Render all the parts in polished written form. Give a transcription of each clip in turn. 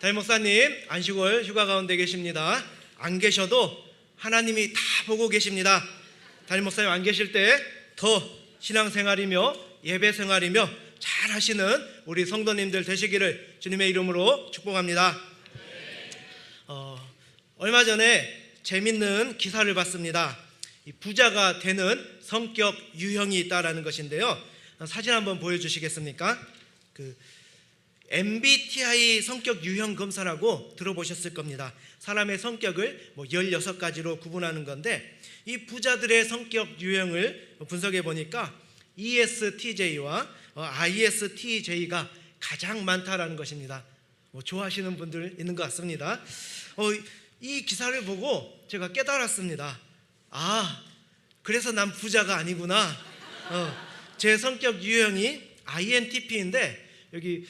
담임 목사님 안식월 휴가 가운데 계십니다. 안 계셔도 하나님이 다 보고 계십니다. 담임 목사님 안 계실 때 더 신앙생활이며 예배생활이며 잘 하시는 우리 성도님들 되시기를 주님의 이름으로 축복합니다. 얼마 전에 재밌는 기사를 봤습니다. 부자가 되는 성격 유형이 있다라는 것인데요. 사진 한번 보여주시겠습니까? MBTI 성격 유형 검사라고 들어보셨을 겁니다. 사람의 성격을 16가지로 구분하는 건데, 이 부자들의 성격 유형을 분석해 보니까 ESTJ와 ISTJ가 가장 많다라는 것입니다. 좋아하시는 분들 있는 것 같습니다. 이 기사를 보고 제가 깨달았습니다. 그래서 난 부자가 아니구나. 제 성격 유형이 INTP인데, 여기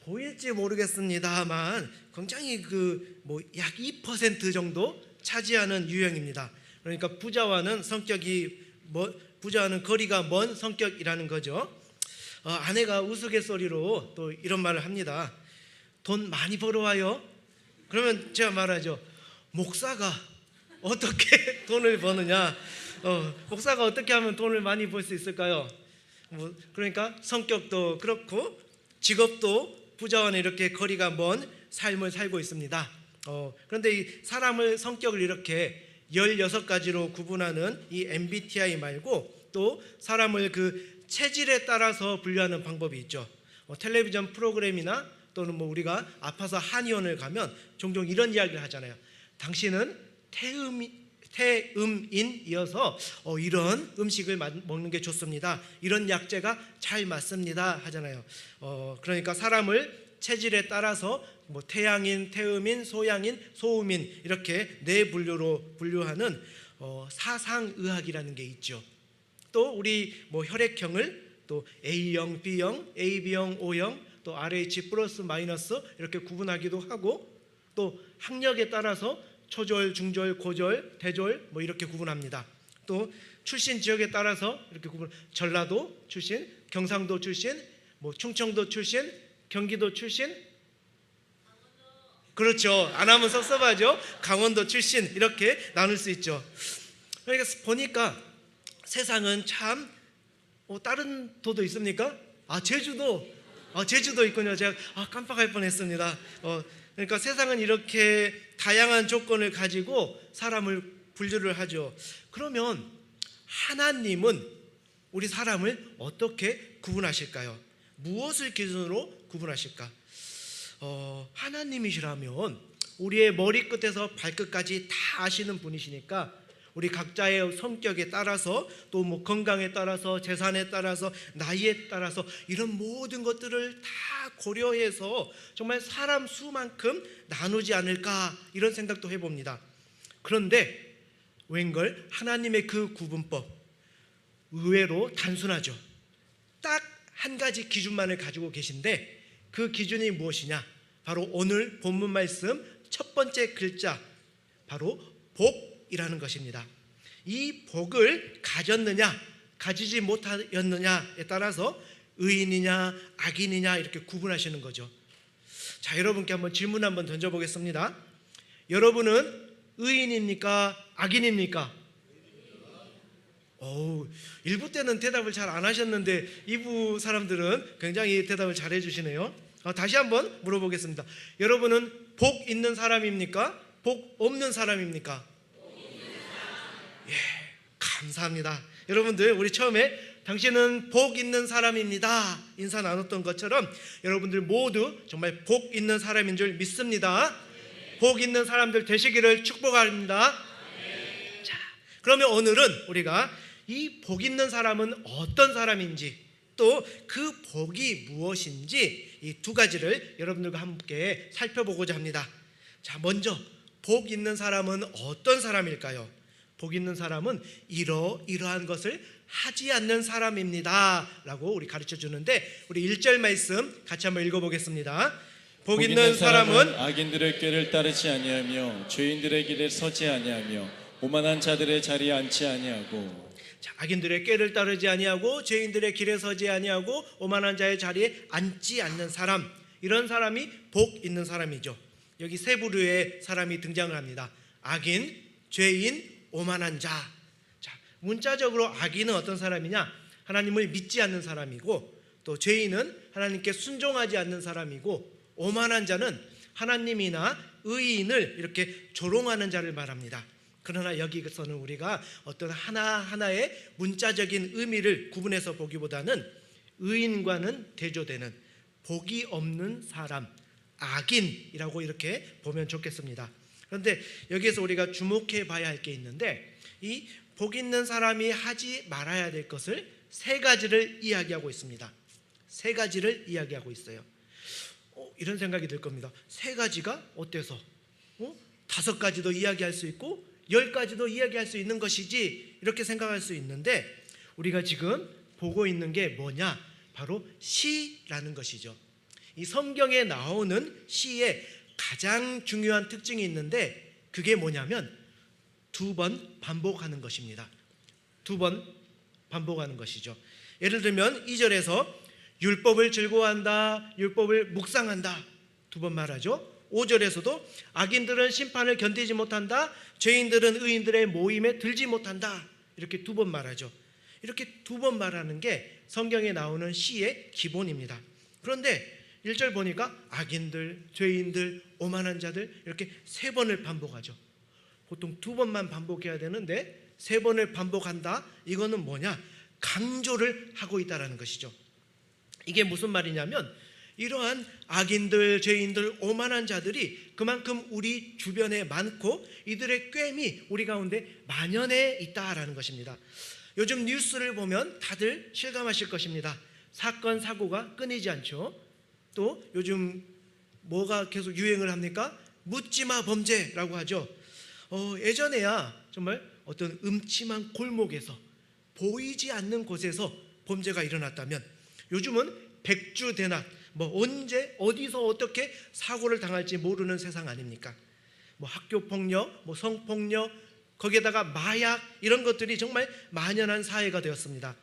보일지 모르겠습니다만 굉장히 약 2% 정도 차지하는 유형입니다. 그러니까 부자와는 거리가 먼 성격이라는 거죠. 아내가 우스갯소리로 또 이런 말을 합니다. 돈 많이 벌어와요? 그러면 제가 말하죠. 목사가 어떻게 돈을 버느냐? 목사가 어떻게 하면 돈을 많이 벌 수 있을까요? 그러니까 성격도 그렇고 직업도 부자와는 이렇게 거리가 먼 삶을 살고 있습니다. 그런데 이 사람을 성격을 이렇게 16가지로 구분하는 이 MBTI 말고 또 사람을 체질에 따라서 분류하는 방법이 있죠. 텔레비전 프로그램이나 또는 우리가 아파서 한의원을 가면 종종 이런 이야기를 하잖아요. 당신은 태음인이어서 이런 음식을 먹는 게 좋습니다. 이런 약재가 잘 맞습니다 하잖아요. 그러니까 사람을 체질에 따라서 태양인, 태음인, 소양인, 소음인 이렇게 네 분류로 분류하는 사상의학이라는 게 있죠. 또 우리 혈액형을 또 A형, B형, AB형, O형, 또 RH 플러스 마이너스 이렇게 구분하기도 하고, 또 학력에 따라서 초졸, 중졸, 고졸, 대졸 이렇게 구분합니다. 또 출신 지역에 따라서 이렇게 전라도 출신, 경상도 출신, 충청도 출신, 경기도 출신, 그렇죠. 안 하면 섭섭하죠. 강원도 출신 이렇게 나눌 수 있죠. 그러니까 보니까 세상은 참 다른 도도 있습니까? 제주도 있군요. 제가 깜빡할 뻔했습니다. 그러니까 세상은 이렇게 다양한 조건을 가지고 사람을 분류를 하죠. 그러면 하나님은 우리 사람을 어떻게 구분하실까요? 무엇을 기준으로 구분하실까? 하나님이시라면 우리의 머리끝에서 발끝까지 다 아시는 분이시니까 우리 각자의 성격에 따라서 또 건강에 따라서 재산에 따라서 나이에 따라서 이런 모든 것들을 다 고려해서 정말 사람 수만큼 나누지 않을까 이런 생각도 해봅니다. 그런데 웬걸 하나님의 그 구분법 의외로 단순하죠. 딱 한 가지 기준만을 가지고 계신데 그 기준이 무엇이냐? 바로 오늘 본문 말씀 첫 번째 글자, 바로 복이라는 것입니다. 이 복을 가졌느냐 가지지 못하였느냐에 따라서 의인이냐 악인이냐 이렇게 구분하시는 거죠. 자, 여러분께 한번 질문 한번 던져보겠습니다. 여러분은 의인입니까 악인입니까? 1부 때는 대답을 잘 안 하셨는데 2부 사람들은 굉장히 대답을 잘 해주시네요. 다시 한번 물어보겠습니다. 여러분은 복 있는 사람입니까? 복 없는 사람입니까? 예, 감사합니다. 여러분들, 우리 처음에 당신은 복 있는 사람입니다 인사 나눴던 것처럼 여러분들 모두 정말 복 있는 사람인 줄 믿습니다. 복 있는 사람들 되시기를 축복합니다. 자, 그러면 오늘은 우리가 이 복 있는 사람은 어떤 사람인지, 또 그 복이 무엇인지 이 두 가지를 여러분들과 함께 살펴보고자 합니다. 자, 먼저 복 있는 사람은 어떤 사람일까요? 복 있는 사람은 이러한 것을 하지 않는 사람입니다 라고 우리 가르쳐 주는데, 우리 1절 말씀 같이 한번 읽어보겠습니다. 복 있는 사람은 악인들의 꾀를 따르지 아니하며 죄인들의 길에 서지 아니하며 오만한 자들의 자리에 앉지 아니하고. 자, 악인들의 꾀를 따르지 아니하고 죄인들의 길에 서지 아니하고 오만한 자의 자리에 앉지 않는 사람, 이런 사람이 복 있는 사람이죠. 여기 세 부류의 사람이 등장을 합니다. 악인, 죄인, 오만한 자. 자, 문자적으로 악인은 어떤 사람이냐? 하나님을 믿지 않는 사람이고, 또 죄인은 하나님께 순종하지 않는 사람이고, 오만한 자는 하나님이나 의인을 이렇게 조롱하는 자를 말합니다. 그러나 여기서는 우리가 어떤 하나하나의 문자적인 의미를 구분해서 보기보다는 의인과는 대조되는 복이 없는 사람, 악인이라고 이렇게 보면 좋겠습니다. 그런데 여기에서 우리가 주목해 봐야 할 게 있는데, 이 복 있는 사람이 하지 말아야 될 것을 세 가지를 이야기하고 있습니다. 세 가지를 이야기하고 있어요. 이런 생각이 들 겁니다. 세 가지가 어때서 5가지도 이야기할 수 있고 10가지도 이야기할 수 있는 것이지, 이렇게 생각할 수 있는데, 우리가 지금 보고 있는 게 뭐냐? 바로 시라는 것이죠. 이 성경에 나오는 시에 가장 중요한 특징이 있는데, 그게 뭐냐면 2번 반복하는 것입니다. 2번 반복하는 것이죠. 예를 들면 2절에서 율법을 즐거워한다, 율법을 묵상한다, 2번 말하죠. 5절에서도 악인들은 심판을 견디지 못한다, 죄인들은 의인들의 모임에 들지 못한다, 이렇게 2번 말하죠. 이렇게 2번 말하는 게 성경에 나오는 시의 기본입니다. 그런데 1절 보니까 악인들, 죄인들, 오만한 자들, 이렇게 3번을 반복하죠. 보통 2번만 반복해야 되는데 3번을 반복한다. 이거는 뭐냐? 강조를 하고 있다는 것이죠. 이게 무슨 말이냐면, 이러한 악인들, 죄인들, 오만한 자들이 그만큼 우리 주변에 많고 이들의 꿰이 우리 가운데 만연해 있다라는 것입니다. 요즘 뉴스를 보면 다들 실감하실 것입니다. 사건, 사고가 끊이지 않죠. 또 요즘 뭐가 계속 유행을 합니까? 묻지마 범죄라고 하죠. 예전에야 정말 어떤 음침한 골목에서, 보이지 않는 곳에서 범죄가 일어났다면, 요즘은 백주대낮, 언제 어디서 어떻게 사고를 당할지 모르는 세상 아닙니까? 학교폭력, 성폭력, 거기에다가 마약, 이런 것들이 정말 만연한 사회가 되었습니다.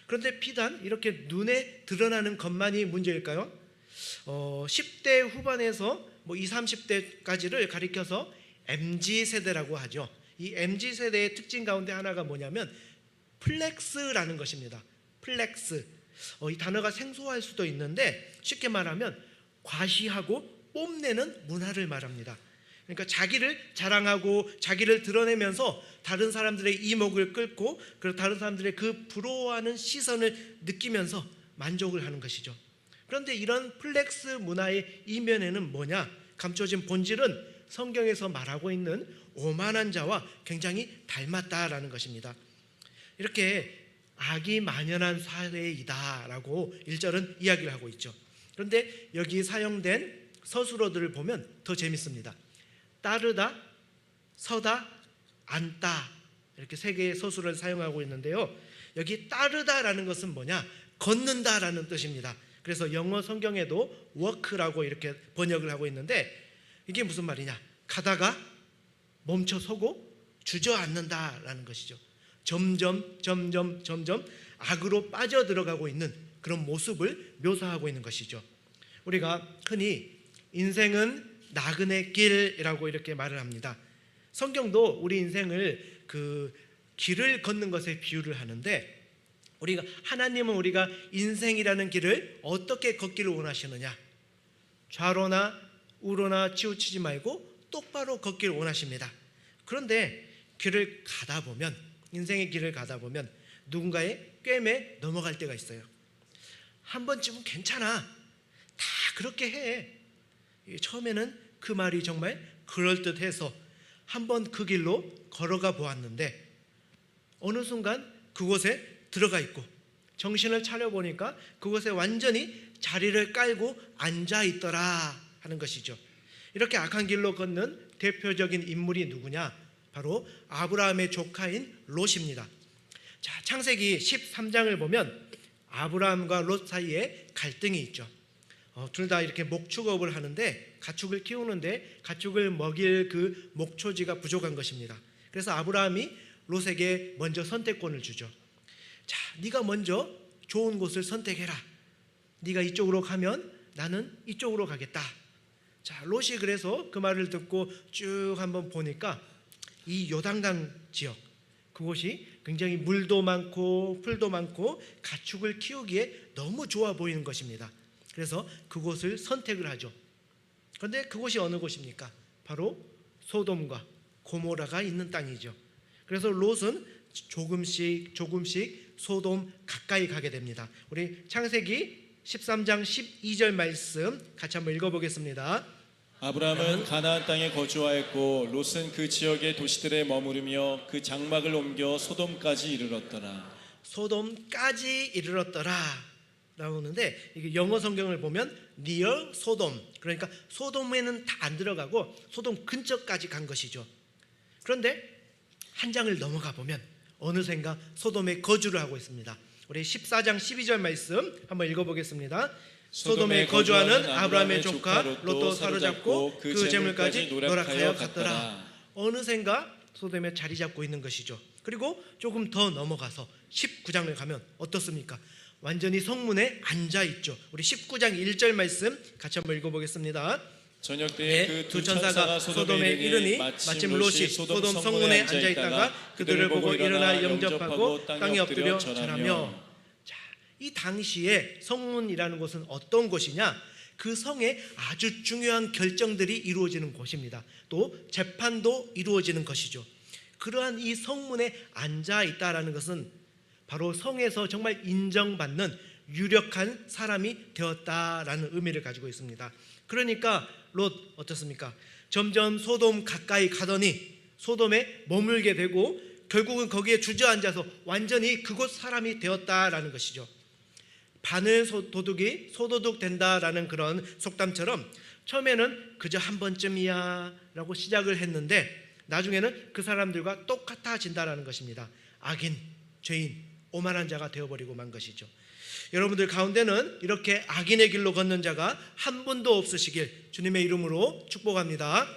그런데 비단 이렇게 눈에 드러나는 것만이 문제일까요? 10대 후반에서 20, 30대까지를 가리켜서 MZ세대라고 하죠. 이 MZ세대의 특징 가운데 하나가 뭐냐면 플렉스라는 것입니다. 플렉스. 이 단어가 생소할 수도 있는데, 쉽게 말하면 과시하고 뽐내는 문화를 말합니다. 그러니까 자기를 자랑하고 자기를 드러내면서 다른 사람들의 이목을 끌고, 그리고 다른 사람들의 그 부러워하는 시선을 느끼면서 만족을 하는 것이죠. 그런데 이런 플렉스 문화의 이면에는 뭐냐? 감춰진 본질은 성경에서 말하고 있는 오만한 자와 굉장히 닮았다라는 것입니다. 이렇게 악이 만연한 사회이다라고 1절은 이야기를 하고 있죠. 그런데 여기 사용된 서술어들을 보면 더 재밌습니다. 따르다, 서다, 앉다, 이렇게 3개의 서술을 사용하고 있는데요. 여기 따르다라는 것은 뭐냐? 걷는다라는 뜻입니다. 그래서 영어 성경에도 walk라고 이렇게 번역을 하고 있는데, 이게 무슨 말이냐? 가다가 멈춰서고 주저앉는다라는 것이죠. 점점 악으로 빠져들어가고 있는 그런 모습을 묘사하고 있는 것이죠. 우리가 흔히 인생은 나그네 길이라고 이렇게 말을 합니다. 성경도 우리 인생을 그 길을 걷는 것에 비유를 하는데, 하나님은 우리가 인생이라는 길을 어떻게 걷기를 원하시느냐? 좌로나 우로나 치우치지 말고 똑바로 걷기를 원하십니다. 그런데 길을 가다 보면, 인생의 길을 가다 보면 누군가의 꿰매 넘어갈 때가 있어요. 한 번쯤은 괜찮아, 다 그렇게 해. 처음에는 그 말이 정말 그럴듯해서 한번 그 길로 걸어가 보았는데, 어느 순간 그곳에 들어가 있고 정신을 차려보니까 그곳에 완전히 자리를 깔고 앉아 있더라 하는 것이죠. 이렇게 악한 길로 걷는 대표적인 인물이 누구냐? 바로 아브라함의 조카인 롯입니다. 자, 창세기 13장을 보면 아브라함과 롯 사이에 갈등이 있죠. 둘 다 이렇게 목축업을 하는데, 가축을 키우는데 가축을 먹일 그 목초지가 부족한 것입니다. 그래서 아브라함이 롯에게 먼저 선택권을 주죠. 자, 네가 먼저 좋은 곳을 선택해라. 네가 이쪽으로 가면 나는 이쪽으로 가겠다. 자, 롯이 그래서 그 말을 듣고 쭉 한번 보니까 이 요단강 지역, 그곳이 굉장히 물도 많고 풀도 많고 가축을 키우기에 너무 좋아 보이는 것입니다. 그래서 그곳을 선택을 하죠. 그런데 그곳이 어느 곳입니까? 바로 소돔과 고모라가 있는 땅이죠. 그래서 롯은 조금씩 소돔 가까이 가게 됩니다. 우리 창세기 13장 12절 말씀 같이 한번 읽어보겠습니다. 아브라함은 가나안 땅에 거주하였고 롯은 그 지역의 도시들에 머무르며 그 장막을 옮겨 소돔까지 이르렀더라. 소돔까지 이르렀더라 나오는데, 이게 영어 성경을 보면 near 소돔, 그러니까 소돔에는 다 안 들어가고 소돔 근처까지 간 것이죠. 그런데 한 장을 넘어가 보면 어느샌가 소돔에 거주를 하고 있습니다. 우리 14장 12절 말씀 한번 읽어보겠습니다. 소돔에 거주하는 아브라함의 조카 롯도 사로잡고 그 재물까지 노력하여 갔더라. 어느샌가 소돔에 자리 잡고 있는 것이죠. 그리고 조금 더 넘어가서 19장을 가면 어떻습니까? 완전히 성문에 앉아 있죠. 우리 19장 1절 말씀 같이 한번 읽어보겠습니다. 저녁 때에 네, 그 두 천사가 소돔에 이르니 마침 롯이 소돔 성문에 앉아 있다가 그들을 보고 일어나 영접하고 땅에 엎드려 절하며. 자, 이 당시에 성문이라는 곳은 어떤 곳이냐? 그 성에 아주 중요한 결정들이 이루어지는 곳입니다. 또 재판도 이루어지는 것이죠. 그러한 이 성문에 앉아 있다라는 것은 바로 성에서 정말 인정받는 유력한 사람이 되었다라는 의미를 가지고 있습니다. 그러니까 롯 어떻습니까? 점점 소돔 가까이 가더니 소돔에 머물게 되고 결국은 거기에 주저앉아서 완전히 그곳 사람이 되었다라는 것이죠. 바늘 도둑이 소도둑 된다라는 그런 속담처럼 처음에는 그저 한 번쯤이야 라고 시작을 했는데 나중에는 그 사람들과 똑같아진다라는 것입니다. 악인, 죄인, 오만한 자가 되어버리고 만 것이죠. 여러분들 가운데는 이렇게 악인의 길로 걷는 자가 한 분도 없으시길 주님의 이름으로 축복합니다.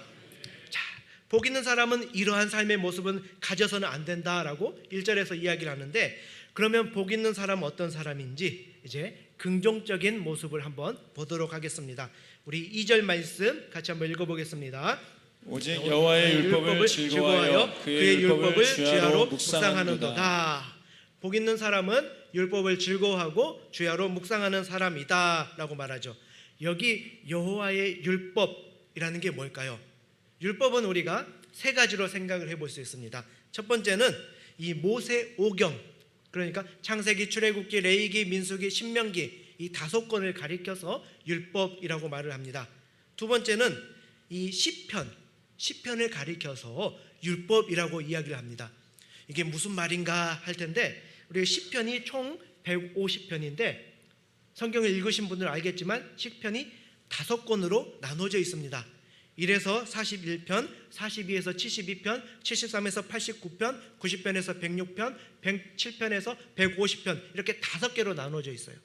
자, 복 있는 사람은 이러한 삶의 모습은 가져서는 안 된다라고 1절에서 이야기를 하는데, 그러면 복 있는 사람은 어떤 사람인지 이제 긍정적인 모습을 한번 보도록 하겠습니다. 우리 2절 말씀 같이 한번 읽어보겠습니다. 오직 여호와의 율법을 즐거워하여 그의 율법을 주야로 묵상하는도다. 복 있는 사람은 율법을 즐거워하고 주야로 묵상하는 사람이다 라고 말하죠. 여기 여호와의 율법이라는 게 뭘까요? 율법은 우리가 세 가지로 생각을 해볼 수 있습니다. 첫 번째는 이 모세 오경, 그러니까 창세기, 출애굽기, 레위기, 민수기, 신명기 이 5권을 가리켜서 율법이라고 말을 합니다. 두 번째는 이 시편을 가리켜서 율법이라고 이야기를 합니다. 이게 무슨 말인가 할 텐데, 우리 시편이 총 150편인데 성경을 읽으신 분들은 알겠지만 시편이 5권으로 나눠져 있습니다. 1에서 41편, 42에서 72편, 73에서 89편, 90편에서 106편, 107편에서 150편 이렇게 5개로 나눠져 있어요.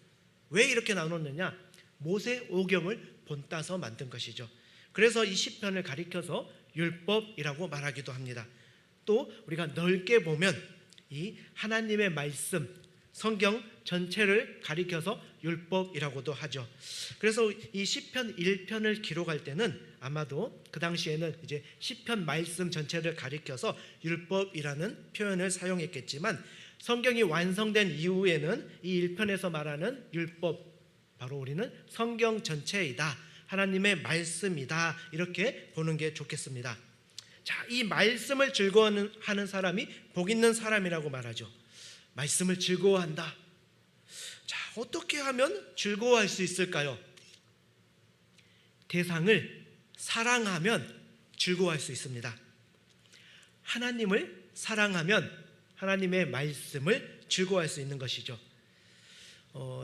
왜 이렇게 나눴느냐? 모세 오경을 본따서 만든 것이죠. 그래서 이 시편을 가리켜서 율법이라고 말하기도 합니다. 또 우리가 넓게 보면 이 하나님의 말씀, 성경 전체를 가리켜서 율법이라고도 하죠. 그래서 이 시편 1편을 기록할 때는 아마도 그 당시에는 이제 시편 말씀 전체를 가리켜서 율법이라는 표현을 사용했겠지만 성경이 완성된 이후에는 이 1편에서 말하는 율법, 바로 우리는 성경 전체이다, 하나님의 말씀이다, 이렇게 보는 게 좋겠습니다. 자, 이 말씀을 즐거워하는 사람이 복 있는 사람이라고 말하죠. 말씀을 즐거워한다. 자, 어떻게 하면 즐거워할 수 있을까요? 대상을 사랑하면 즐거워할 수 있습니다. 하나님을 사랑하면 하나님의 말씀을 즐거워할 수 있는 것이죠.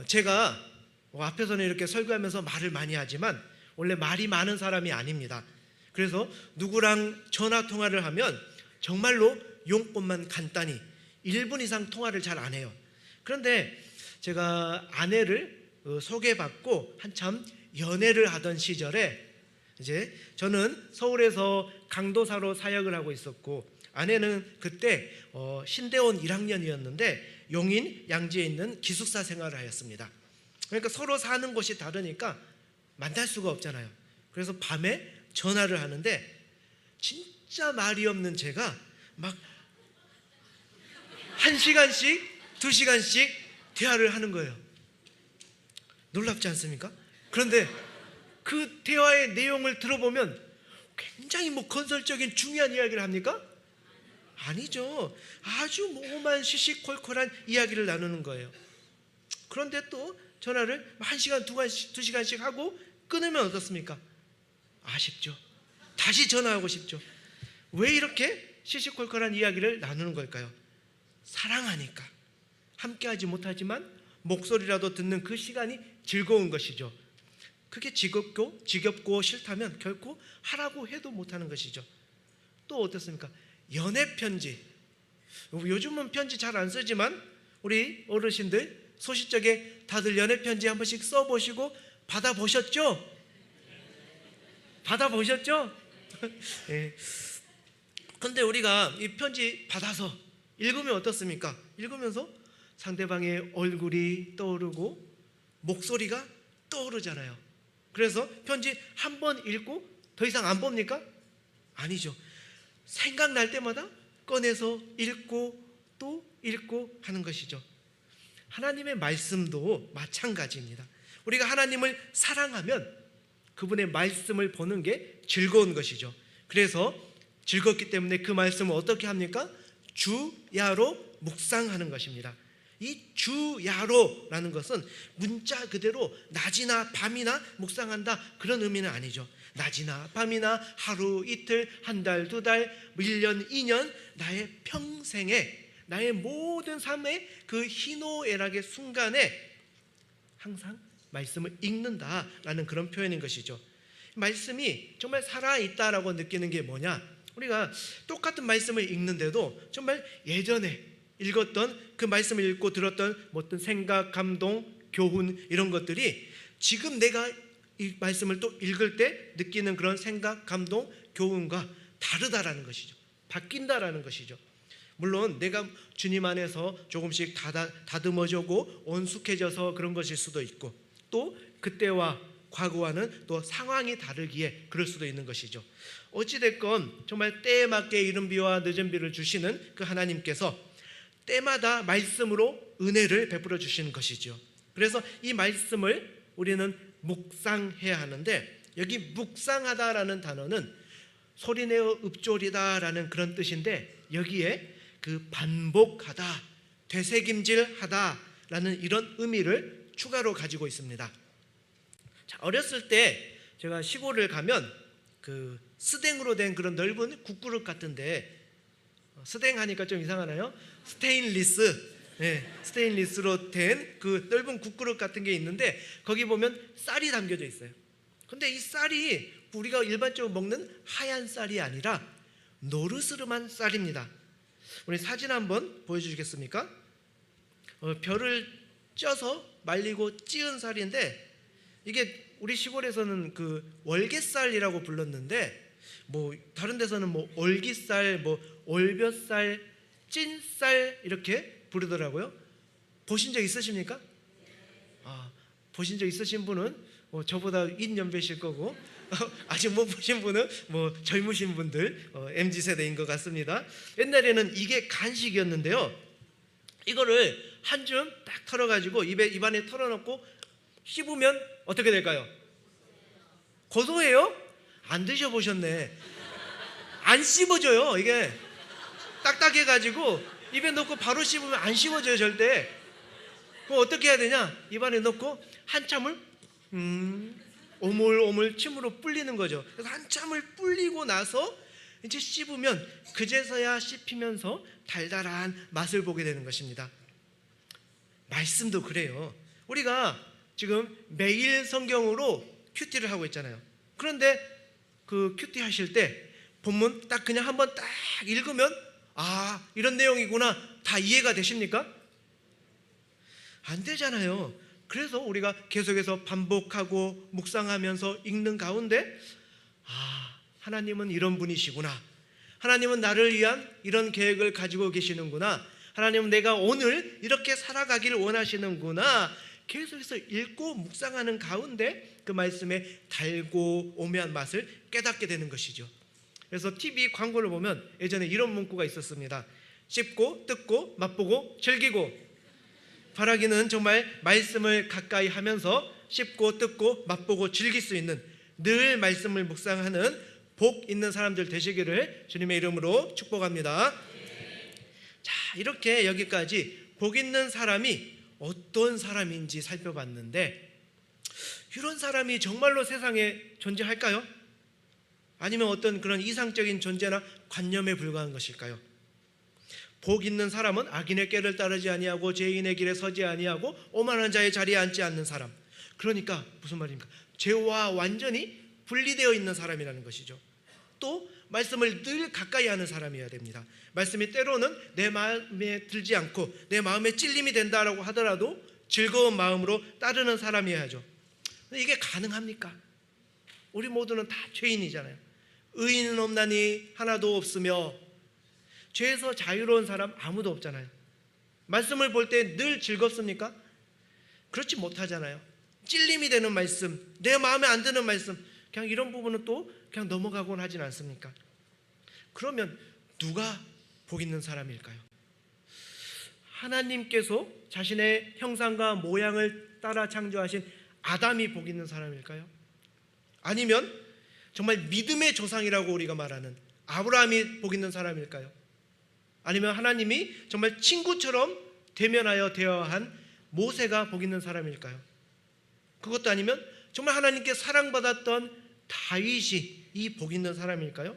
제가 앞에서는 이렇게 설교하면서 말을 많이 하지만 원래 말이 많은 사람이 아닙니다. 그래서 누구랑 전화 통화를 하면 정말로 용법만 간단히 1분 이상 통화를 잘 안 해요. 그런데 제가 아내를 소개받고 한참 연애를 하던 시절에 이제 저는 서울에서 강도사로 사역을 하고 있었고 아내는 그때 신대원 1학년이었는데 용인 양지에 있는 기숙사 생활을 하였습니다. 그러니까 서로 사는 곳이 다르니까 만날 수가 없잖아요. 그래서 밤에 전화를 하는데 진짜 말이 없는 제가 막 1시간씩 2시간씩 대화를 하는 거예요. 놀랍지 않습니까? 그런데 그 대화의 내용을 들어보면 굉장히 건설적인 중요한 이야기를 합니까? 아니죠. 아주 모호만 시시콜콜한 이야기를 나누는 거예요. 그런데 또 전화를 1시간, 2시간씩 하고 끊으면 어떻습니까? 아쉽죠. 다시 전화하고 싶죠. 왜 이렇게 시시콜콜한 이야기를 나누는 걸까요? 사랑하니까. 함께하지 못하지만 목소리라도 듣는 그 시간이 즐거운 것이죠. 그게 지겹고 싫다면 결코 하라고 해도 못하는 것이죠. 또 어떻습니까? 연애 편지. 요즘은 편지 잘 안 쓰지만 우리 어르신들 소시적에 다들 연애 편지 한 번씩 써보시고 받아보셨죠? 받아보셨죠? 예. 근데 우리가 이 편지 받아서 읽으면 어떻습니까? 읽으면서 상대방의 얼굴이 떠오르고 목소리가 떠오르잖아요. 그래서 편지 한 번 읽고 더 이상 안 봅니까? 아니죠. 생각날 때마다 꺼내서 읽고 또 읽고 하는 것이죠. 하나님의 말씀도 마찬가지입니다. 우리가 하나님을 사랑하면 그분의 말씀을 보는 게 즐거운 것이죠. 그래서 즐겁기 때문에 그 말씀을 어떻게 합니까? 주야로 묵상하는 것입니다. 이 주야로라는 것은 문자 그대로 낮이나 밤이나 묵상한다 그런 의미는 아니죠. 낮이나 밤이나 하루 이틀 한 달 두 달 1년 2년 나의 평생에 나의 모든 삶의 그 희노애락의 순간에 항상 말씀을 읽는다라는 그런 표현인 것이죠. 말씀이 정말 살아있다라고 느끼는 게 뭐냐? 우리가 똑같은 말씀을 읽는데도 정말 예전에 읽었던 그 말씀을 읽고 들었던 어떤 생각, 감동, 교훈 이런 것들이 지금 내가 이 말씀을 또 읽을 때 느끼는 그런 생각, 감동, 교훈과 다르다라는 것이죠. 바뀐다라는 것이죠. 물론 내가 주님 안에서 조금씩 다듬어지고 온숙해져서 그런 것일 수도 있고 또 그때와 과거와는 또 상황이 다르기에 그럴 수도 있는 것이죠. 어찌됐건 정말 때에 맞게 이른 비와 늦은 비를 주시는 그 하나님께서 때마다 말씀으로 은혜를 베풀어 주시는 것이죠. 그래서 이 말씀을 우리는 묵상해야 하는데 여기 묵상하다라는 단어는 소리내어 읊조리다라는 그런 뜻인데 여기에 그 반복하다, 되새김질하다라는 이런 의미를 추가로 가지고 있습니다. 자, 어렸을 때 제가 시골을 가면 그 스댕으로 된 그런 넓은 국그릇 같은데 스댕 하니까 좀 이상하나요? 스테인리스로 된 그 넓은 국그릇 같은 게 있는데 거기 보면 쌀이 담겨져 있어요. 근데 이 쌀이 우리가 일반적으로 먹는 하얀 쌀이 아니라 노르스름한 쌀입니다. 우리 사진 한번 보여주시겠습니까? 벼를 쪄서 말리고 찌은 쌀인데 이게 우리 시골에서는 그 월개쌀이라고 불렀는데 뭐 다른 데서는 뭐 올기쌀, 뭐 올벼쌀, 찐쌀 이렇게 부르더라고요. 보신 적 있으십니까? 보신 적 있으신 분은 저보다 인연배실 거고 아직 못 보신 분은 뭐 젊으신 분들 MZ세대인 것 같습니다. 옛날에는 이게 간식이었는데요. 이거를 한 줌 딱 털어가지고 입안에 털어놓고 씹으면 어떻게 될까요? 고소해요? 안 드셔보셨네. 안 씹어져요. 이게 딱딱해가지고 입에 넣고 바로 씹으면 안 씹어져요 절대. 그럼 어떻게 해야 되냐? 입안에 넣고 한참을 오물오물 침으로 불리는 거죠. 그래서 한참을 불리고 나서 이제 씹으면 그제서야 씹히면서 달달한 맛을 보게 되는 것입니다. 말씀도 그래요. 우리가 지금 매일 성경으로 큐티를 하고 있잖아요. 그런데 그 큐티 하실 때 본문 딱 그냥 한번 딱 읽으면 이런 내용이구나 다 이해가 되십니까? 안 되잖아요. 그래서 우리가 계속해서 반복하고 묵상하면서 읽는 가운데 하나님은 이런 분이시구나. 하나님은 나를 위한 이런 계획을 가지고 계시는구나. 하나님은 내가 오늘 이렇게 살아가기를 원하시는구나. 계속해서 읽고 묵상하는 가운데 그 말씀의 달고 오묘한 맛을 깨닫게 되는 것이죠. 그래서 TV 광고를 보면 예전에 이런 문구가 있었습니다. 씹고 뜯고 맛보고 즐기고. 바라기는 정말 말씀을 가까이 하면서 씹고 뜯고 맛보고 즐길 수 있는, 늘 말씀을 묵상하는 복 있는 사람들 되시기를 주님의 이름으로 축복합니다. 자, 이렇게 여기까지 복 있는 사람이 어떤 사람인지 살펴봤는데, 이런 사람이 정말로 세상에 존재할까요? 아니면 어떤 그런 이상적인 존재나 관념에 불과한 것일까요? 복 있는 사람은 악인의 꾀를 따르지 아니하고 죄인의 길에 서지 아니하고 오만한 자의 자리에 앉지 않는 사람. 그러니까 무슨 말입니까? 죄와 완전히 분리되어 있는 사람이라는 것이죠. 또 말씀을 늘 가까이 하는 사람이어야 됩니다. 말씀이 때로는 내 마음에 들지 않고 내 마음에 찔림이 된다라고 하더라도 즐거운 마음으로 따르는 사람이어야죠. 이게 가능합니까? 우리 모두는 다 죄인이잖아요. 의인은 없나니 하나도 없으며. 죄에서 자유로운 사람 아무도 없잖아요. 말씀을 볼 때 늘 즐겁습니까? 그렇지 못하잖아요. 찔림이 되는 말씀, 내 마음에 안 드는 말씀, 그냥 이런 부분은 또 그냥 넘어가곤 하진 않습니까? 그러면 누가 복 있는 사람일까요? 하나님께서 자신의 형상과 모양을 따라 창조하신 아담이 복 있는 사람일까요? 아니면 정말 믿음의 조상이라고 우리가 말하는 아브라함이 복 있는 사람일까요? 아니면 하나님이 정말 친구처럼 대면하여 대화한 모세가 복 있는 사람일까요? 그것도 아니면 정말 하나님께 사랑받았던 다윗이 이 복 있는 사람일까요?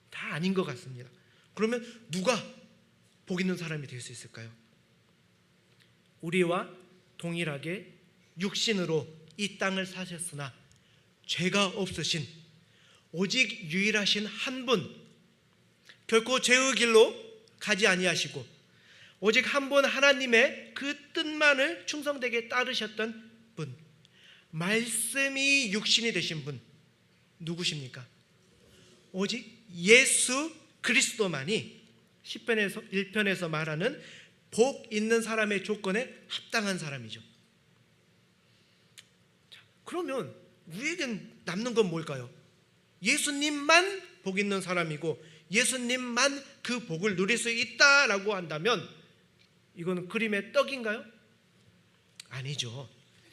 다 아닌 것 같습니다. 그러면 누가 복 있는 사람이 될 수 있을까요? 우리와 동일하게 육신으로 이 땅을 사셨으나 죄가 없으신 오직 유일하신 한 분, 결코 죄의 길로 가지 아니하시고 오직 한 분 하나님의 그 뜻만을 충성되게 따르셨던 분, 말씀이 육신이 되신 분, 누구십니까? 오직 예수 그리스도만이 10편에서 1편에서 말하는 복 있는 사람의 조건에 합당한 사람이죠. 자, 그러면 우리에겐 남는 건 뭘까요? 예수님만 복 있는 사람이고 예수님만 그 복을 누릴 수 있다라고 한다면 이거는 그림의 떡인가요? 아니죠.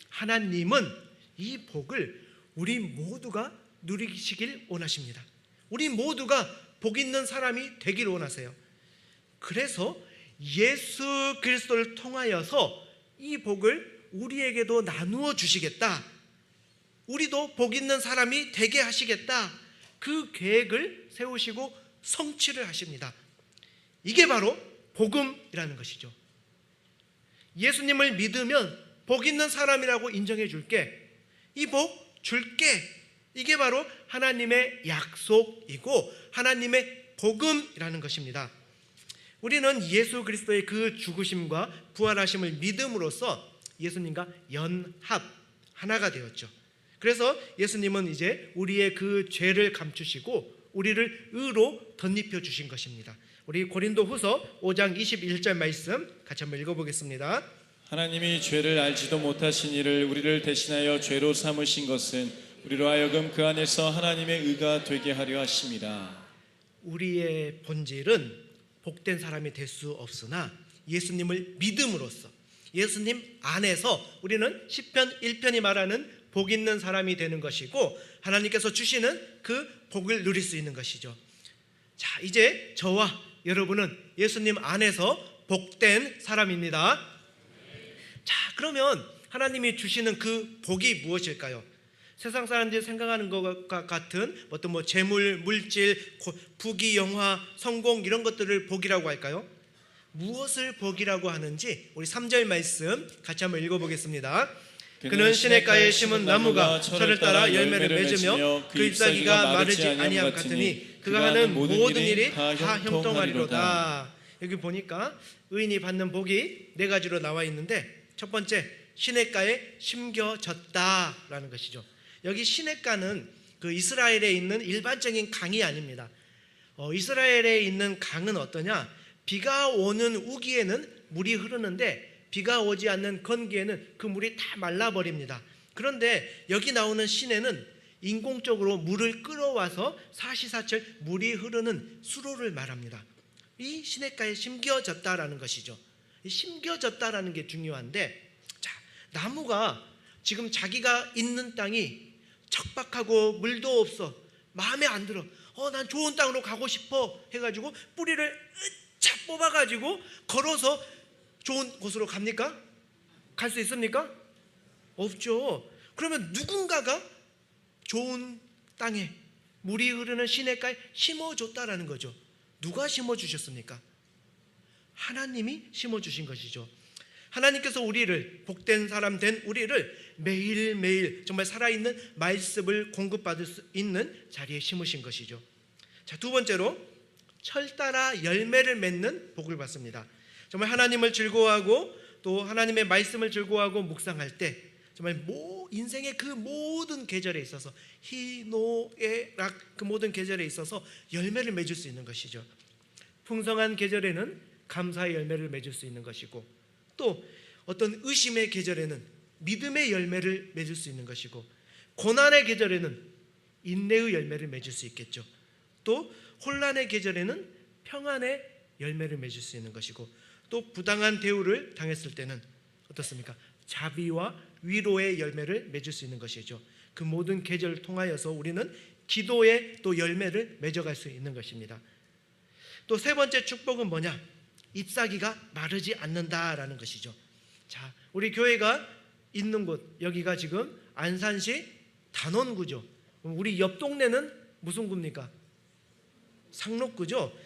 하나님은 이 복을 우리 모두가 누리시길 원하십니다. 우리 모두가 복 있는 사람이 되길 원하세요. 그래서 예수 그리스도를 통하여서 이 복을 우리에게도 나누어 주시겠다, 우리도 복 있는 사람이 되게 하시겠다, 그 계획을 세우시고 성취를 하십니다. 이게 바로 복음이라는 것이죠. 예수님을 믿으면 복 있는 사람이라고 인정해 줄게, 이 복 줄게, 이게 바로 하나님의 약속이고 하나님의 복음이라는 것입니다. 우리는 예수 그리스도의 그 죽으심과 부활하심을 믿음으로써 예수님과 연합, 하나가 되었죠. 그래서 예수님은 이제 우리의 그 죄를 감추시고 우리를 의로 덧입혀 주신 것입니다. 우리 고린도후서 5장 21절 말씀 같이 한번 읽어보겠습니다. 하나님이 죄를 알지도 못하신 이를 우리를 대신하여 죄로 삼으신 것은 우리로 하여금 그 안에서 하나님의 의가 되게 하려 하심이라. 우리의 본질은 복된 사람이 될 수 없으나 예수님을 믿음으로써 예수님 안에서 우리는 시편 1편이 말하는 복 있는 사람이 되는 것이고 하나님께서 주시는 그 복을 누릴 수 있는 것이죠. 자, 이제 저와 여러분은 예수님 안에서 복된 사람입니다. 자, 그러면 하나님이 주시는 그 복이 무엇일까요? 세상 사람들이 생각하는 것과 같은 어떤 재물, 물질, 부귀, 영화, 성공 이런 것들을 복이라고 할까요? 무엇을 복이라고 하는지 우리 3절 말씀 같이 한번 읽어보겠습니다. 그는 시냇가에 심은 나무가 철을 따라 열매를 맺으며 그 잎사귀가 마르지 아니함 같으니 그가 하는 모든 일이 다 형통하리로다. 여기 보니까 의인이 받는 복이 4가지로 나와 있는데 첫 번째, 시냇가에 심겨졌다라는 것이죠. 여기 시냇가는 그 이스라엘에 있는 일반적인 강이 아닙니다. 이스라엘에 있는 강은 어떠냐? 비가 오는 우기에는 물이 흐르는데 비가 오지 않는 건기에는 그 물이 다 말라버립니다. 그런데 여기 나오는 시내는 인공적으로 물을 끌어와서 사시사철 물이 흐르는 수로를 말합니다. 이 시냇가에 심겨졌다라는 것이죠. 이 심겨졌다라는 게 중요한데, 자, 나무가 지금 자기가 있는 땅이 척박하고 물도 없어, 마음에 안 들어, 난 좋은 땅으로 가고 싶어 해가지고 뿌리를 으차 뽑아가지고 걸어서 좋은 곳으로 갑니까? 갈 수 있습니까? 없죠. 그러면 누군가가 좋은 땅에 물이 흐르는 시냇가에 심어줬다라는 거죠. 누가 심어주셨습니까? 하나님이 심어주신 것이죠. 하나님께서 우리를, 복된 사람 된 우리를 매일매일 정말 살아있는 말씀을 공급받을 수 있는 자리에 심으신 것이죠. 자, 두 번째로 철 따라 열매를 맺는 복을 받습니다. 정말 하나님을 즐거워하고 또 하나님의 말씀을 즐거워하고 묵상할 때 정말 인생의 그 모든 계절에 있어서 희노애락 그 모든 계절에 있어서 열매를 맺을 수 있는 것이죠. 풍성한 계절에는 감사의 열매를 맺을 수 있는 것이고, 또 어떤 의심의 계절에는 믿음의 열매를 맺을 수 있는 것이고, 고난의 계절에는 인내의 열매를 맺을 수 있겠죠. 또 혼란의 계절에는 평안의 열매를 맺을 수 있는 것이고, 또 부당한 대우를 당했을 때는 어떻습니까? 자비와 위로의 열매를 맺을 수 있는 것이죠. 그 모든 계절을 통하여서 우리는 기도의 또 열매를 맺어갈 수 있는 것입니다. 또 세 번째 축복은 뭐냐? 잎사귀가 마르지 않는다라는 것이죠. 자, 우리 교회가 있는 곳, 여기가 지금 안산시 단원구죠. 우리 옆 동네는 무슨 구입니까? 상록구죠.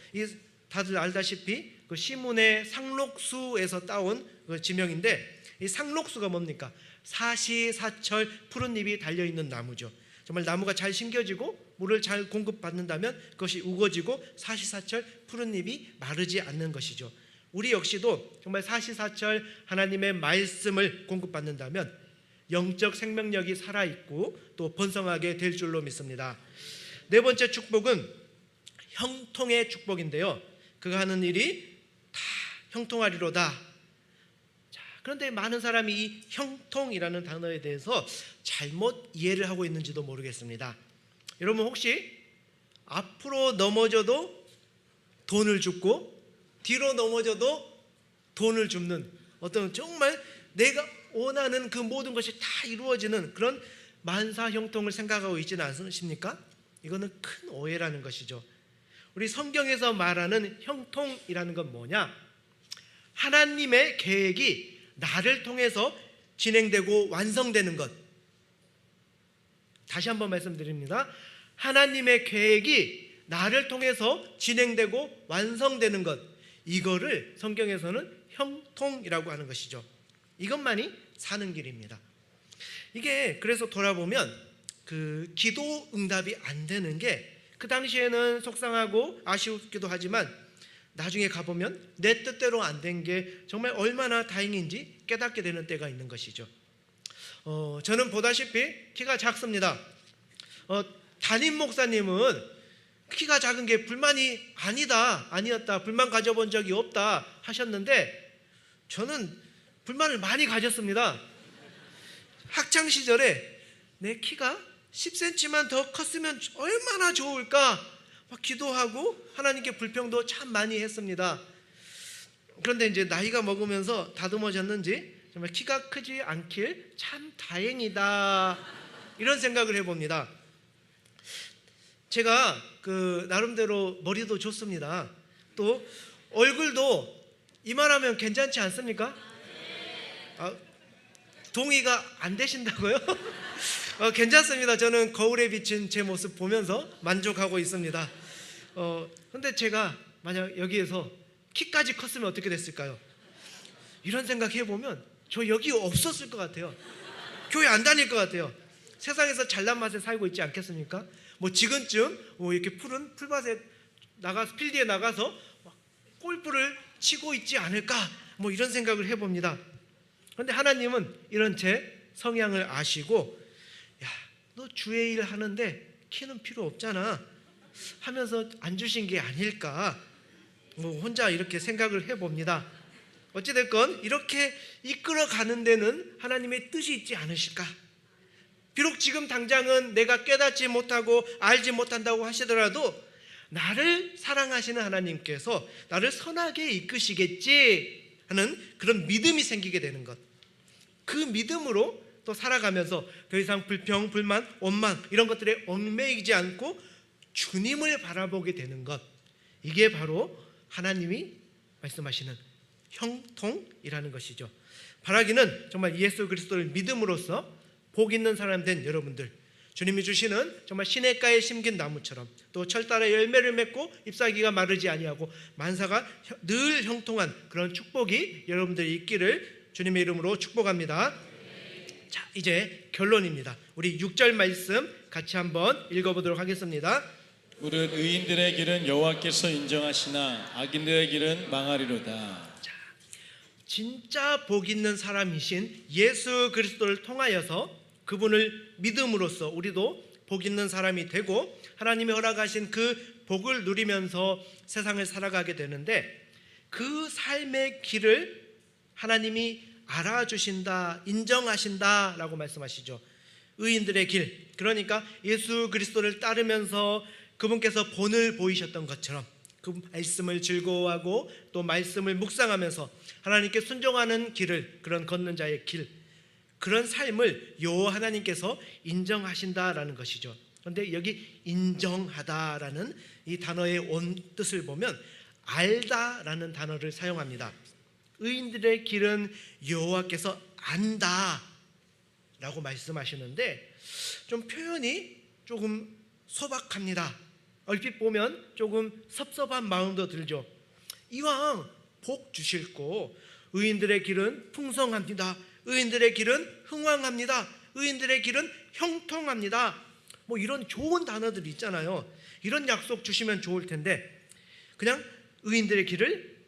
다들 알다시피 그 시문의 상록수에서 따온 그 지명인데, 이 상록수가 뭡니까? 사시사철 푸른 잎이 달려있는 나무죠. 정말 나무가 잘 심겨지고 물을 잘 공급받는다면 그것이 우거지고 사시사철 푸른 잎이 마르지 않는 것이죠. 우리 역시도 정말 사시사철 하나님의 말씀을 공급받는다면 영적 생명력이 살아있고 또 번성하게 될 줄로 믿습니다. 네 번째 축복은 형통의 축복인데요, 그가 하는 일이 다 형통하리로다. 그런데 많은 사람이 이 형통이라는 단어에 대해서 잘못 이해를 하고 있는지도 모르겠습니다. 여러분, 혹시 앞으로 넘어져도 돈을 줍고 뒤로 넘어져도 돈을 줍는 어떤 정말 내가 원하는 그 모든 것이 다 이루어지는 그런 만사 형통을 생각하고 있지는 않으십니까? 이거는 큰 오해라는 것이죠. 우리 성경에서 말하는 형통이라는 건 뭐냐? 하나님의 계획이 나를 통해서 진행되고 완성되는 것. 다시 한번 말씀드립니다. 하나님의 계획이 나를 통해서 진행되고 완성되는 것, 이거를 성경에서는 형통이라고 하는 것이죠. 이것만이 사는 길입니다. 이게 그래서 돌아보면 그 기도 응답이 안 되는 게 그 당시에는 속상하고 아쉬웠기도 하지만 나중에 가보면 내 뜻대로 안 된 게 정말 얼마나 다행인지 깨닫게 되는 때가 있는 것이죠. 저는 보다시피 키가 작습니다. 담임 목사님은 키가 작은 게 불만이 아니었다, 불만 가져본 적이 없다 하셨는데, 저는 불만을 많이 가졌습니다. 학창시절에 내 키가 10cm만 더 컸으면 얼마나 좋을까 막 기도하고 하나님께 불평도 참 많이 했습니다. 그런데 이제 나이가 먹으면서 다듬어졌는지 정말 키가 크지 않길 참 다행이다, 이런 생각을 해봅니다. 제가 그 나름대로 머리도 좋습니다. 또 얼굴도 이만하면 괜찮지 않습니까? 동의가 안 되신다고요? 괜찮습니다. 저는 거울에 비친 제 모습 보면서 만족하고 있습니다. 근데 제가 만약 여기에서 키까지 컸으면 어떻게 됐을까요? 이런 생각 해보면 저 여기 없었을 것 같아요. 교회 안 다닐 것 같아요. 세상에서 잘난 맛에 살고 있지 않겠습니까? 뭐 지금쯤 이렇게 푸른 풀밭에 나가서 필드에 나가서 골프를 치고 있지 않을까, 뭐 이런 생각을 해봅니다. 그런데 하나님은 이런 제 성향을 아시고, 야, 너 주의 일 하는데 키는 필요 없잖아 하면서 안 주신 게 아닐까, 뭐 혼자 이렇게 생각을 해봅니다. 어찌됐건 이렇게 이끌어가는 데는 하나님의 뜻이 있지 않으실까? 비록 지금 당장은 내가 깨닫지 못하고 알지 못한다고 하시더라도 나를 사랑하시는 하나님께서 나를 선하게 이끄시겠지 하는 그런 믿음이 생기게 되는 것. 그 믿음으로 또 살아가면서 더 이상 불평, 불만, 원망 이런 것들에 얽매이지 않고 주님을 바라보게 되는 것. 이게 바로 하나님이 말씀하시는 형통이라는 것이죠. 바라기는 정말 예수 그리스도를 믿음으로써 복 있는 사람 된 여러분들, 주님이 주시는 정말 시냇가에 심긴 나무처럼 또 철달에 열매를 맺고 잎사귀가 마르지 아니하고 만사가 늘 형통한 그런 축복이 여러분들이 있기를 주님의 이름으로 축복합니다. 자, 이제 결론입니다. 우리 6절 말씀 같이 한번 읽어보도록 하겠습니다. 무릇 의인들의 길은 여호와께서 인정하시나 악인들의 길은 망하리로다. 자, 진짜 복 있는 사람이신 예수 그리스도를 통하여서 그분을 믿음으로써 우리도 복 있는 사람이 되고 하나님이 허락하신 그 복을 누리면서 세상을 살아가게 되는데 그 삶의 길을 하나님이 알아주신다, 인정하신다라고 말씀하시죠. 의인들의 길, 그러니까 예수 그리스도를 따르면서 그분께서 본을 보이셨던 것처럼 그 말씀을 즐거워하고 또 말씀을 묵상하면서 하나님께 순종하는 길을, 그런 걷는 자의 길, 그런 삶을 여호와 하나님께서 인정하신다라는 것이죠. 그런데 여기 인정하다라는 이 단어의 온 뜻을 보면 알다라는 단어를 사용합니다. 의인들의 길은 여호와께서 안다라고 말씀하시는데 좀 표현이 조금 소박합니다. 얼핏 보면 조금 섭섭한 마음도 들죠. 이왕 복 주실 거 의인들의 길은 풍성합니다. 의인들의 길은 흥왕합니다. 의인들의 길은 형통합니다. 뭐 이런 좋은 단어들 있잖아요. 이런 약속 주시면 좋을 텐데 그냥 의인들의 길을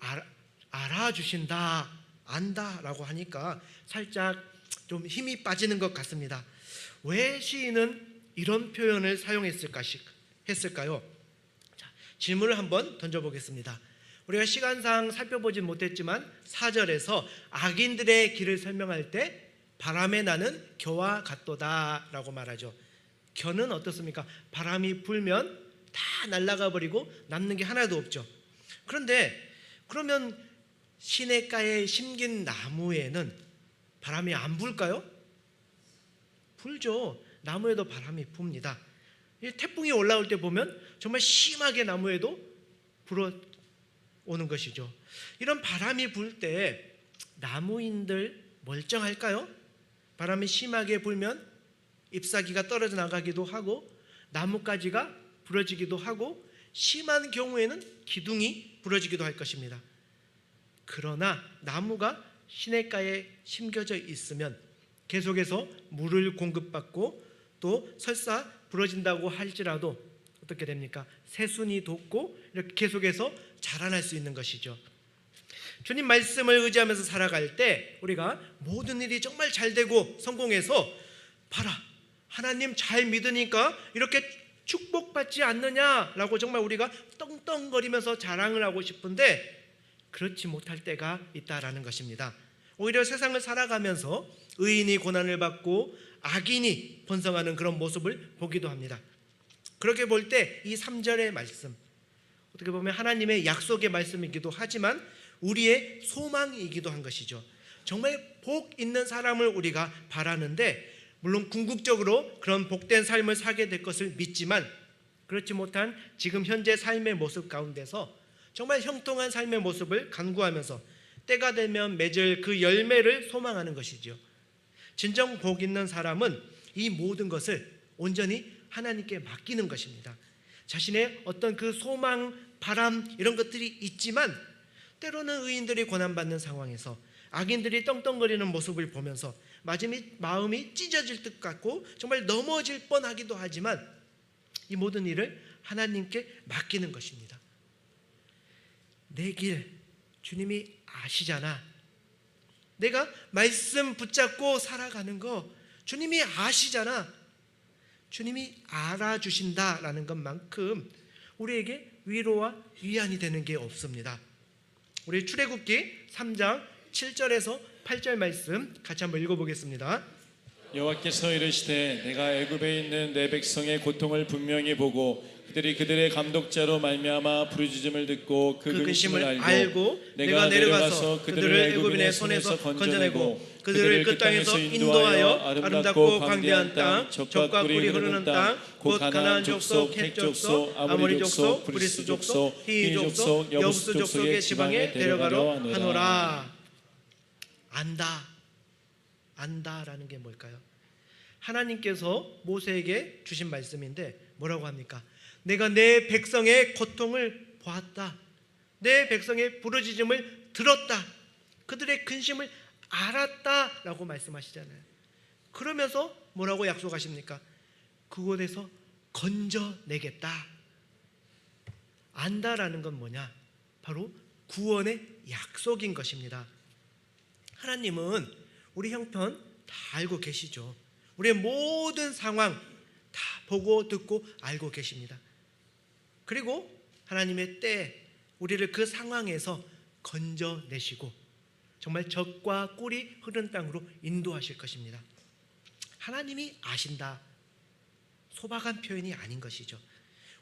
알아주신다, 안다라고 하니까 살짝 좀 힘이 빠지는 것 같습니다. 왜 시인은 이런 표현을 사용했을까요? 자, 질문을 한번 던져보겠습니다. 우리가 시간상 살펴보진 못했지만 4절에서 악인들의 길을 설명할 때 바람에 나는 겨와 같도다 라고 말하죠. 겨는 어떻습니까? 바람이 불면 다 날아가 버리고 남는 게 하나도 없죠. 그런데 그러면 시냇가에 심긴 나무에는 바람이 안 불까요? 불죠. 나무에도 바람이 붑니다. 태풍이 올라올 때 보면 정말 심하게 나무에도 불어오는 것이죠. 이런 바람이 불 때 나무인들 멀쩡할까요? 바람이 심하게 불면 잎사귀가 떨어져 나가기도 하고 나뭇가지가 부러지기도 하고 심한 경우에는 기둥이 부러지기도 할 것입니다. 그러나 나무가 시냇가에 심겨져 있으면 계속해서 물을 공급받고 또 설사 부러진다고 할지라도 어떻게 됩니까? 새순이 돋고 이렇게 계속해서 자라날 수 있는 것이죠. 주님 말씀을 의지하면서 살아갈 때 우리가 모든 일이 정말 잘 되고 성공해서 봐라, 하나님 잘 믿으니까 이렇게 축복받지 않느냐라고 정말 우리가 떵떵거리면서 자랑을 하고 싶은데 그렇지 못할 때가 있다라는 것입니다. 오히려 세상을 살아가면서 의인이 고난을 받고 악인이 번성하는 그런 모습을 보기도 합니다. 그렇게 볼 때 이 3절의 말씀 어떻게 보면 하나님의 약속의 말씀이기도 하지만 우리의 소망이기도 한 것이죠. 정말 복 있는 사람을 우리가 바라는데 물론 궁극적으로 그런 복된 삶을 살게 될 것을 믿지만 그렇지 못한 지금 현재 삶의 모습 가운데서 정말 형통한 삶의 모습을 간구하면서 때가 되면 맺을 그 열매를 소망하는 것이죠. 진정 복 있는 사람은 이 모든 것을 온전히 하나님께 맡기는 것입니다. 자신의 어떤 그 소망, 바람 이런 것들이 있지만 때로는 의인들이 고난받는 상황에서 악인들이 떵떵거리는 모습을 보면서 마음이 찢어질 듯 같고 정말 넘어질 뻔하기도 하지만 이 모든 일을 하나님께 맡기는 것입니다. 내 길 주님이 아시잖아. 내가 말씀 붙잡고 살아가는 거 주님이 아시잖아. 주님이 알아주신다라는 것만큼 우리에게 위로와 위안이 되는 게 없습니다. 우리 출애굽기 3장 7절에서 8절 말씀 같이 한번 읽어보겠습니다. 여호와께서 이르시되 내가 애굽에 있는 내 백성의 고통을 분명히 보고 그들이 그들의 감독자로 말미암아 부르짖음을 듣고 그 근심을 알고 내가 내려가서 그들을 애굽인의 손에서 건져내고 그들을 그 땅에서 인도하여 아름답고 광대한 땅 젖과 꿀이 흐르는 땅 곧 가나안 족속, 헷 족속, 아모리 족속, 브리스 족속, 히위 족속, 여부스 족속의 지방에 데려가려 하노라. 안다라는 게 뭘까요? 하나님께서 모세에게 주신 말씀인데 뭐라고 합니까? 내가 내 백성의 고통을 보았다. 내 백성의 부르짖음을 들었다. 그들의 근심을 알았다라고 말씀하시잖아요. 그러면서 뭐라고 약속하십니까? 그곳에서 건져내겠다. 안다라는 건 뭐냐? 바로 구원의 약속인 것입니다. 하나님은 우리 형편 다 알고 계시죠. 우리의 모든 상황 다 보고 듣고 알고 계십니다. 그리고 하나님의 때에 우리를 그 상황에서 건져내시고 정말 젖과 꿀이 흐르는 땅으로 인도하실 것입니다. 하나님이 아신다, 소박한 표현이 아닌 것이죠.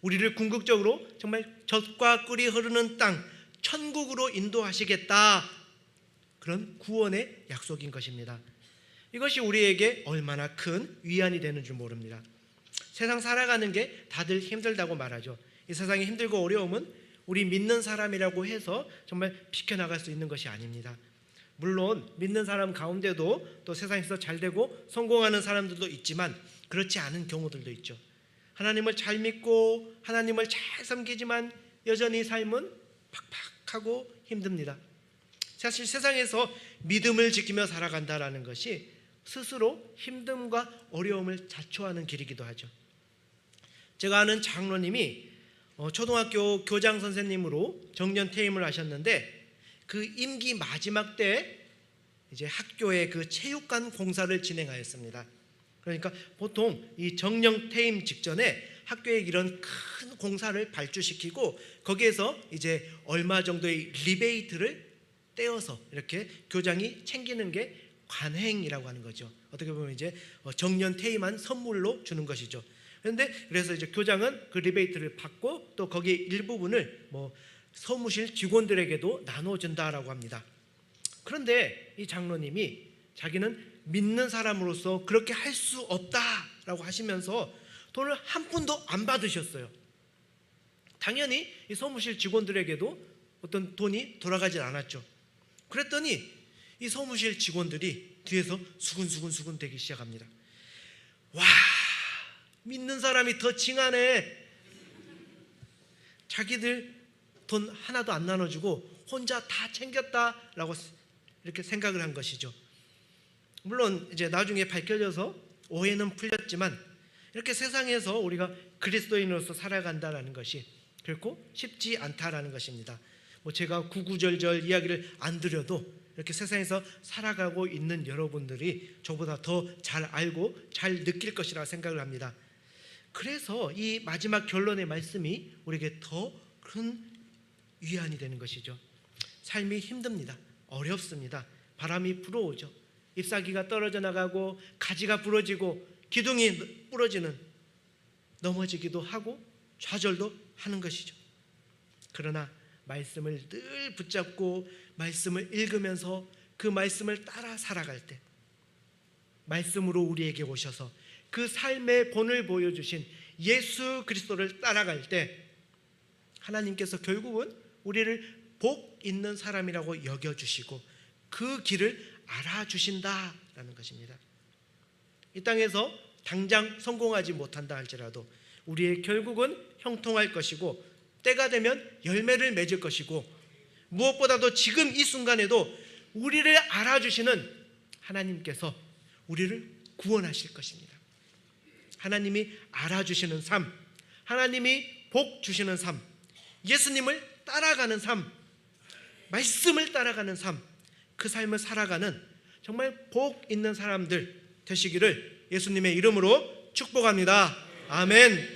우리를 궁극적으로 정말 젖과 꿀이 흐르는 땅, 천국으로 인도하시겠다, 그런 구원의 약속인 것입니다. 이것이 우리에게 얼마나 큰 위안이 되는 줄 모릅니다. 세상 살아가는 게 다들 힘들다고 말하죠. 이 세상이 힘들고 어려움은 우리 믿는 사람이라고 해서 정말 비켜나갈 수 있는 것이 아닙니다. 물론 믿는 사람 가운데도 또 세상에서 잘되고 성공하는 사람들도 있지만 그렇지 않은 경우들도 있죠. 하나님을 잘 믿고 하나님을 잘 섬기지만 여전히 삶은 팍팍하고 힘듭니다. 사실 세상에서 믿음을 지키며 살아간다라는 것이 스스로 힘듦과 어려움을 자초하는 길이기도 하죠. 제가 아는 장로님이 초등학교 교장 선생님으로 정년 퇴임을 하셨는데 그 임기 마지막 때 이제 학교의 그 체육관 공사를 진행하였습니다. 그러니까 보통 이 정년 퇴임 직전에 학교에 이런 큰 공사를 발주시키고 거기에서 이제 얼마 정도의 리베이트를 떼어서 이렇게 교장이 챙기는 게 관행이라고 하는 거죠. 어떻게 보면 이제 정년 퇴임한 선물로 주는 것이죠. 그래서 이제 교장은 그 리베이트를 받고 또 거기 일부분을 사무실 직원들에게도 나눠준다라고 합니다. 그런데 이 장로님이 자기는 믿는 사람으로서 그렇게 할 수 없다라고 하시면서 돈을 한 푼도 안 받으셨어요. 당연히 이 사무실 직원들에게도 어떤 돈이 돌아가질 않았죠. 그랬더니 이 사무실 직원들이 뒤에서 수근수근 되기 시작합니다. 와, 믿는 사람이 더 징하네. 자기들 돈 하나도 안 나눠주고 혼자 다 챙겼다라고 이렇게 생각을 한 것이죠. 물론 이제 나중에 밝혀져서 오해는 풀렸지만 이렇게 세상에서 우리가 그리스도인으로서 살아간다라는 것이 결코 쉽지 않다라는 것입니다. 제가 구구절절 이야기를 안 드려도 이렇게 세상에서 살아가고 있는 여러분들이 저보다 더 잘 알고 잘 느낄 것이라 생각을 합니다. 그래서 이 마지막 결론의 말씀이 우리에게 더 큰 위안이 되는 것이죠. 삶이 힘듭니다. 어렵습니다. 바람이 불어오죠. 잎사귀가 떨어져 나가고 가지가 부러지고 기둥이 부러지는, 넘어지기도 하고 좌절도 하는 것이죠. 그러나 말씀을 늘 붙잡고 말씀을 읽으면서 그 말씀을 따라 살아갈 때, 말씀으로 우리에게 오셔서 그 삶의 본을 보여주신 예수 그리스도를 따라갈 때 하나님께서 결국은 우리를 복 있는 사람이라고 여겨주시고 그 길을 알아주신다라는 것입니다. 이 땅에서 당장 성공하지 못한다 할지라도 우리의 결국은 형통할 것이고 때가 되면 열매를 맺을 것이고 무엇보다도 지금 이 순간에도 우리를 알아주시는 하나님께서 우리를 구원하실 것입니다. 하나님이 알아주시는 삶, 하나님이 복 주시는 삶, 예수님을 따라가는 삶, 말씀을 따라가는 삶, 그 삶을 살아가는 정말 복 있는 사람들 되시기를 예수님의 이름으로 축복합니다. 아멘.